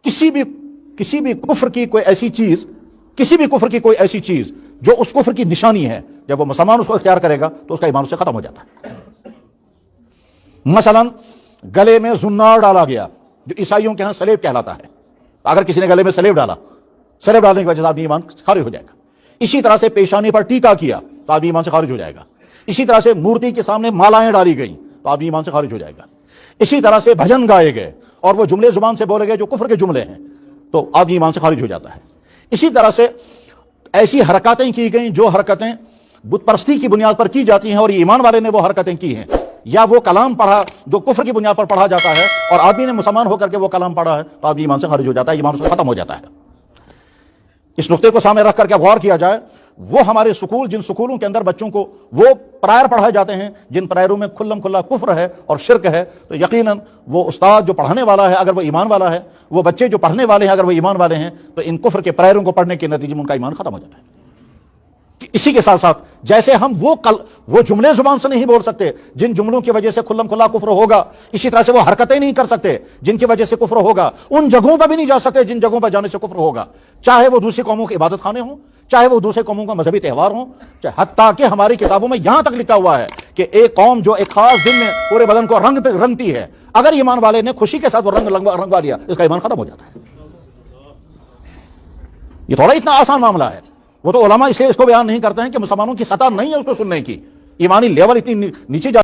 کسی بھی کفر کی کوئی ایسی چیز کسی بھی کفر کی کوئی ایسی چیز جو اس کفر کی نشانی ہے، جب وہ مسلمان اس کو اختیار کرے گا تو اس کا ایمان اس سے ختم ہو جاتا ہے۔ مثلا گلے میں زنار ڈالا گیا، جو عیسائیوں کے ہاں سلیب کہلاتا ہے، اگر کسی نے گلے میں سلیب ڈالا، سلیب ڈالنے کی وجہ سے آدمی ایمان خارج ہو جائے گا۔ اسی طرح سے پیشانی پر ٹیکا کیا تو آدمی ایمان سے خارج ہو جائے گا۔ اسی طرح سے مورتی کے سامنے مالائیں ڈالی گئیں تو آدمی ایمان سے خارج ہو جائے گا۔ اسی طرح سے بھجن گائے گئے اور وہ جملے زبان سے بولے گئے جو کفر کے جملے ہیں تو آدمی ایمان سے خارج ہو جاتا ہے۔ اسی طرح سے ایسی حرکاتیں کی گئیں جو حرکتیں بت پرستی کی بنیاد پر کی جاتی ہیں اور یہ ایمان والے نے وہ حرکتیں کی ہیں، یا وہ کلام پڑھا جو کفر کی بنیاد پر پڑھا جاتا ہے اور آدمی نے مسلمان ہو کر کے وہ کلام پڑھا ہے تو آدمی ایمان سے خارج ہو جاتا ہے، ایمان اس کو ختم ہو جاتا ہے۔ اس نقطے کو سامنے رکھ کر کے غور کیا جائے، وہ ہمارے سکول، جن سکولوں کے اندر بچوں کو وہ پرائر پڑھائے جاتے ہیں جن پرائروں میں کھلم کھلا کفر ہے اور شرک ہے، تو یقیناً وہ استاد جو پڑھانے والا ہے اگر وہ ایمان والا ہے، وہ بچے جو پڑھنے والے ہیں اگر وہ ایمان والے ہیں، تو ان کفر کے پرائروں کو پڑھنے کے نتیجے میں ان کا ایمان ختم ہو جاتا ہے۔ اسی کے ساتھ ساتھ جیسے ہم وہ جملے زبان سے نہیں بول سکتے جن جملوں کی وجہ سے کھلم کھلا کفر ہوگا، اسی طرح سے وہ حرکتیں نہیں کر سکتے جن کی وجہ سے کفر ہوگا، ان جگہوں پر بھی نہیں جا سکتے جن جگہوں پر جانے سے کفر ہوگا، چاہے وہ دوسری قوموں کے عبادت خانے ہوں، چاہے وہ دوسرے قوموں کا مذہبی تہوار ہوں، حتیٰ کہ ہماری کتابوں میں یہاں تک لکھا ہوا ہے کہ ایک قوم جو ایک خاص دن میں پورے بدن کو رنگتی ہے، اگر ایمان والے نے خوشی کے ساتھ وہ رنگوا لیا اس کا ایمان ختم ہو جاتا ہے۔ یہ تھوڑا اتنا آسان معاملہ ہے، وہ تو علماء اس لیے اس کو بیان نہیں کرتے ہیں کہ مسلمانوں کی سطح نہیں ہے اس کو سننے کی، ایمانی لیول اتنی نیچے